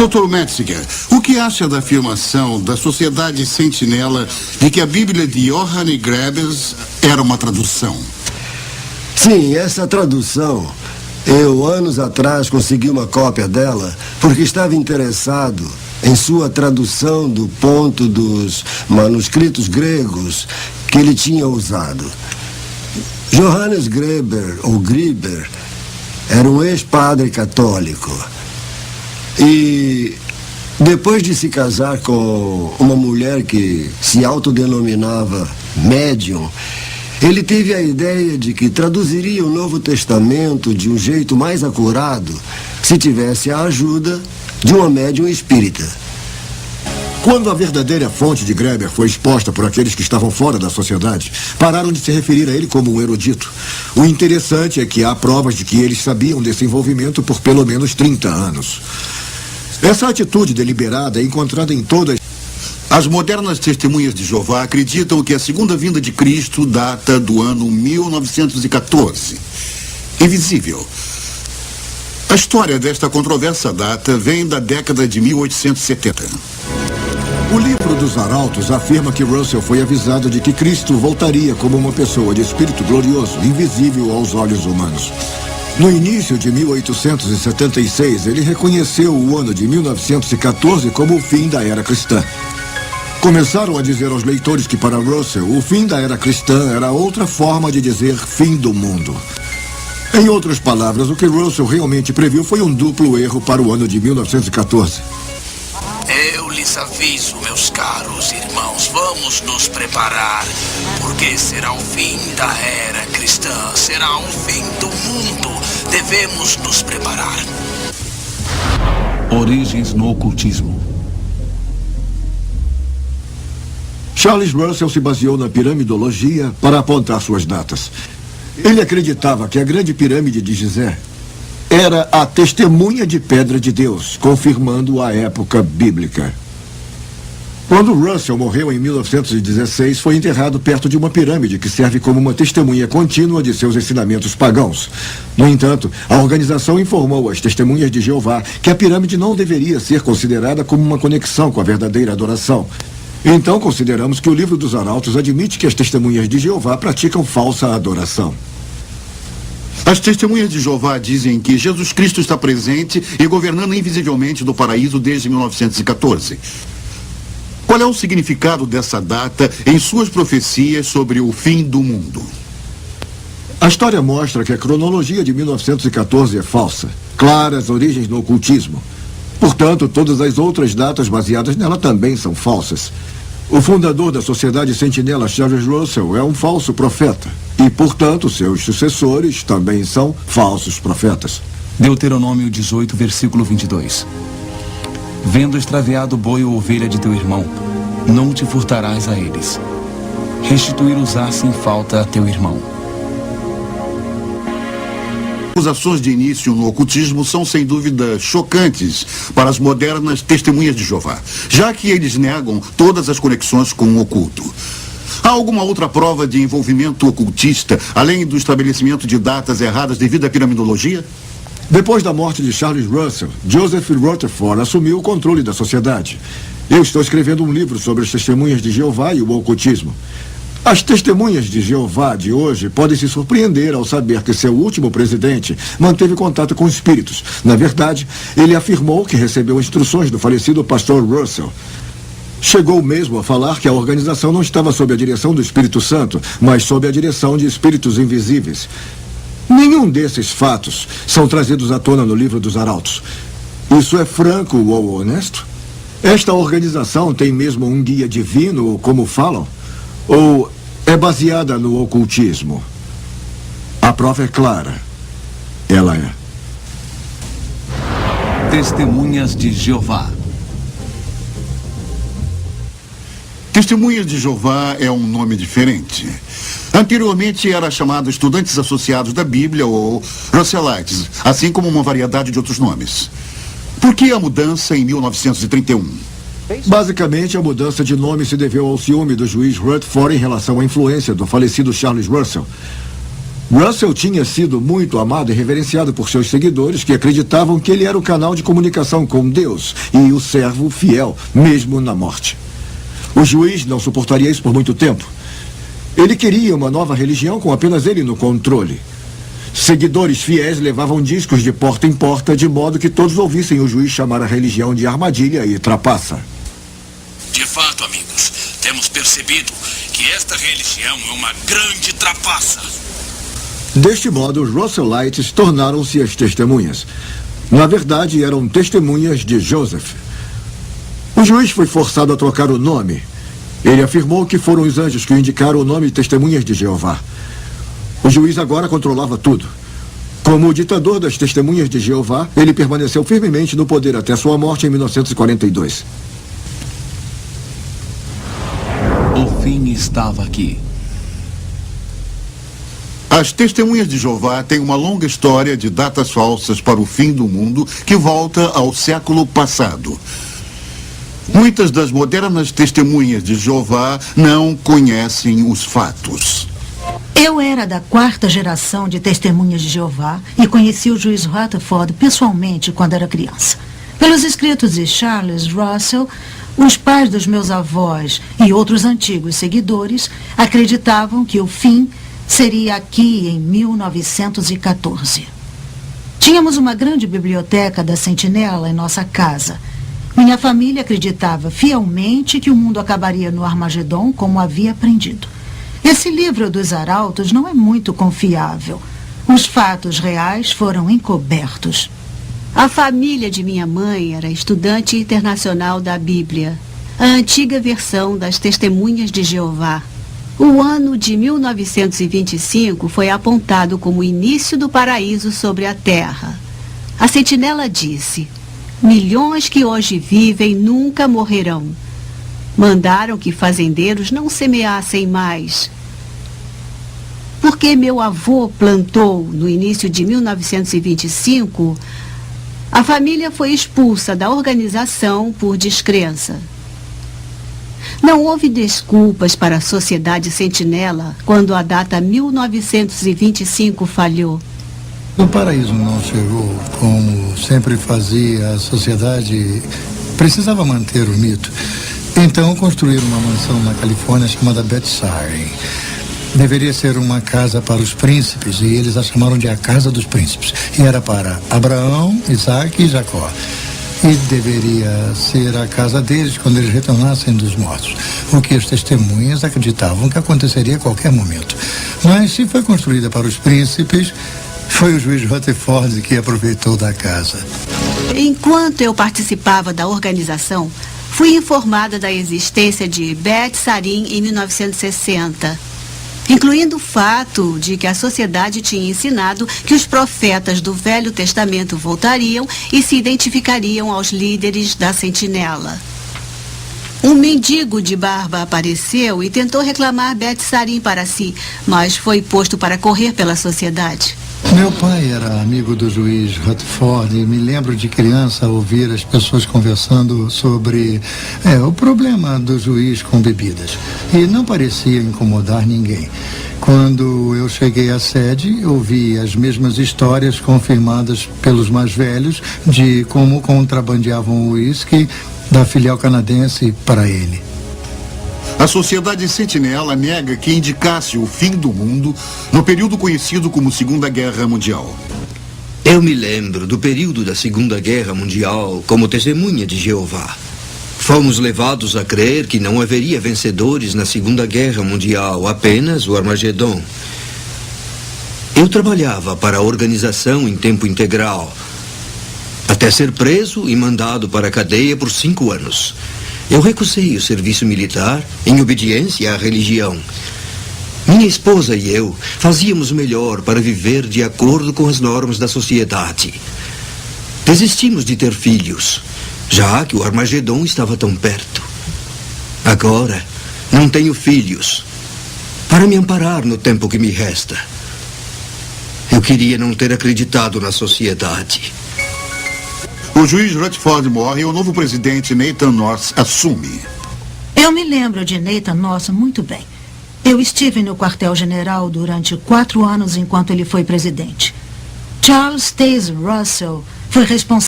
Dr. Metziger, o que acha da afirmação da Sociedade Sentinela de que a Bíblia de Johann Grebers era uma tradução? Sim, essa tradução, eu anos atrás consegui uma cópia dela porque estava interessado em sua tradução do ponto dos manuscritos gregos que ele tinha usado. Johannes Greber, ou Grieber, era um ex-padre católico. E depois de se casar com uma mulher que se autodenominava médium, ele teve a ideia de que traduziria o Novo Testamento de um jeito mais acurado se tivesse a ajuda de uma médium espírita. Quando a verdadeira fonte de Greber foi exposta por aqueles que estavam fora da sociedade, pararam de se referir a ele como um erudito. O interessante é que há provas de que eles sabiam desse envolvimento por pelo menos 30 anos. Essa atitude deliberada é encontrada em todas... As modernas testemunhas de Jeová acreditam que a segunda vinda de Cristo data do ano 1914. Invisível. A história desta controversa data vem da década de 1870. O livro dos Arautos afirma que Russell foi avisado de que Cristo voltaria como uma pessoa de espírito glorioso, invisível aos olhos humanos. No início de 1876, ele reconheceu o ano de 1914 como o fim da era cristã. Começaram a dizer aos leitores que para Russell, o fim da era cristã era outra forma de dizer fim do mundo. Em outras palavras, o que Russell realmente previu foi um duplo erro para o ano de 1914. Eu lhes aviso, meus caros irmãos, vamos nos preparar, porque será o fim da era cristã, será o fim do mundo. Devemos nos preparar. Origens no ocultismo. Charles Russell se baseou na piramidologia para apontar suas datas. Ele acreditava que a grande pirâmide de Gizé era a testemunha de pedra de Deus, confirmando a época bíblica. Quando Russell morreu em 1916, foi enterrado perto de uma pirâmide que serve como uma testemunha contínua de seus ensinamentos pagãos. No entanto, a organização informou às testemunhas de Jeová que a pirâmide não deveria ser considerada como uma conexão com a verdadeira adoração. Então, consideramos que o livro dos Arautos admite que as testemunhas de Jeová praticam falsa adoração. As testemunhas de Jeová dizem que Jesus Cristo está presente e governando invisivelmente no paraíso desde 1914. Qual é o significado dessa data em suas profecias sobre o fim do mundo? A história mostra que a cronologia de 1914 é falsa. Claras origens no ocultismo. Portanto, todas as outras datas baseadas nela também são falsas. O fundador da Sociedade Sentinela, Charles Russell, é um falso profeta. E, portanto, seus sucessores também são falsos profetas. Deuteronômio 18, versículo 22. Vendo extraviado o boi ou ovelha de teu irmão, não te furtarás a eles. Restituir-os-á sem falta a teu irmão. Acusações de início no ocultismo são, sem dúvida, chocantes para as modernas testemunhas de Jeová, já que eles negam todas as conexões com o oculto. Há alguma outra prova de envolvimento ocultista, além do estabelecimento de datas erradas devido à piramidologia? Depois da morte de Charles Russell, Joseph Rutherford assumiu o controle da sociedade. Eu estou escrevendo um livro sobre as testemunhas de Jeová e o ocultismo. As testemunhas de Jeová de hoje podem se surpreender ao saber que seu último presidente manteve contato com espíritos. Na verdade, ele afirmou que recebeu instruções do falecido pastor Russell. Chegou mesmo a falar que a organização não estava sob a direção do Espírito Santo, mas sob a direção de espíritos invisíveis. Nenhum desses fatos são trazidos à tona no livro dos Arautos. Isso é franco ou honesto? Esta organização tem mesmo um guia divino, como falam? Ou é baseada no ocultismo? A prova é clara. Ela é. Testemunhas de Jeová. Testemunhas de Jeová é um nome diferente. Anteriormente era chamado Estudantes Associados da Bíblia ou Russellites, assim como uma variedade de outros nomes. Por que a mudança em 1931? Basicamente, a mudança de nome se deveu ao ciúme do juiz Rutherford em relação à influência do falecido Charles Russell. Russell tinha sido muito amado e reverenciado por seus seguidores, que acreditavam que ele era o canal de comunicação com Deus e o servo fiel, mesmo na morte. O juiz não suportaria isso por muito tempo. Ele queria uma nova religião com apenas ele no controle. Seguidores fiéis levavam discos de porta em porta, de modo que todos ouvissem o juiz chamar a religião de armadilha e trapaça. De fato, amigos, temos percebido que esta religião é uma grande trapaça. Deste modo, os Russellites tornaram-se as testemunhas. Na verdade, eram testemunhas de Joseph. O juiz foi forçado a trocar o nome. Ele afirmou que foram os anjos que o indicaram o nome Testemunhas de Jeová. O juiz agora controlava tudo. Como o ditador das Testemunhas de Jeová, ele permaneceu firmemente no poder até sua morte em 1942. O fim estava aqui. As Testemunhas de Jeová têm uma longa história de datas falsas para o fim do mundo que volta ao século passado. Muitas das modernas Testemunhas de Jeová não conhecem os fatos. Eu era da 4ª geração de Testemunhas de Jeová e conheci o juiz Rutherford pessoalmente quando era criança. Pelos escritos de Charles Russell, os pais dos meus avós e outros antigos seguidores acreditavam que o fim seria aqui em 1914. Tínhamos uma grande biblioteca da Sentinela em nossa casa. Minha família acreditava fielmente que o mundo acabaria no Armagedon, como havia aprendido. Esse livro dos arautos não é muito confiável. Os fatos reais foram encobertos. A família de minha mãe era estudante internacional da Bíblia, a antiga versão das Testemunhas de Jeová. O ano de 1925 foi apontado como o início do paraíso sobre a terra. A Sentinela disse: milhões que hoje vivem nunca morrerão. Mandaram que fazendeiros não semeassem mais. Porque meu avô plantou no início de 1925, a família foi expulsa da organização por descrença. Não houve desculpas para a Sociedade Sentinela quando a data 1925 falhou. O paraíso não chegou como sempre fazia a sociedade. Precisava manter o mito. Então construíram uma mansão na Califórnia chamada Bethsaida. Deveria ser uma casa para os príncipes e eles a chamaram de a Casa dos Príncipes. E era para Abraão, Isaac e Jacó. E deveria ser a casa deles quando eles retornassem dos mortos. O que as testemunhas acreditavam que aconteceria a qualquer momento. Mas se foi construída para os príncipes, foi o juiz Rutherford que aproveitou da casa. Enquanto eu participava da organização, fui informada da existência de Beth Sarim em 1960, incluindo o fato de que a sociedade tinha ensinado que os profetas do Velho Testamento voltariam e se identificariam aos líderes da Sentinela. Um mendigo de barba apareceu e tentou reclamar Beth Sarim para si, mas foi posto para correr pela sociedade. Meu pai era amigo do juiz Rutherford e me lembro de criança ouvir as pessoas conversando sobre o problema do juiz com bebidas. E não parecia incomodar ninguém. Quando eu cheguei à sede, ouvi as mesmas histórias confirmadas pelos mais velhos de como contrabandeavam o uísque da filial canadense para ele. A Sociedade Sentinela nega que indicasse o fim do mundo no período conhecido como Segunda Guerra Mundial. Eu me lembro do período da Segunda Guerra Mundial como testemunha de Jeová. Fomos levados a crer que não haveria vencedores na Segunda Guerra Mundial, apenas o Armagedon. Eu trabalhava para a organização em tempo integral, até ser preso e mandado para a cadeia por 5 anos. Eu recusei o serviço militar em obediência à religião. Minha esposa e eu fazíamos o melhor para viver de acordo com as normas da sociedade. Desistimos de ter filhos, já que o Armagedon estava tão perto. Agora, não tenho filhos para me amparar no tempo que me resta. Eu queria não ter acreditado na sociedade. O juiz Rutherford morre e o novo presidente Nathan North assume. Eu me lembro de Nathan North muito bem. Eu estive no quartel-general durante 4 anos enquanto ele foi presidente. Charles Taze Russell foi responsável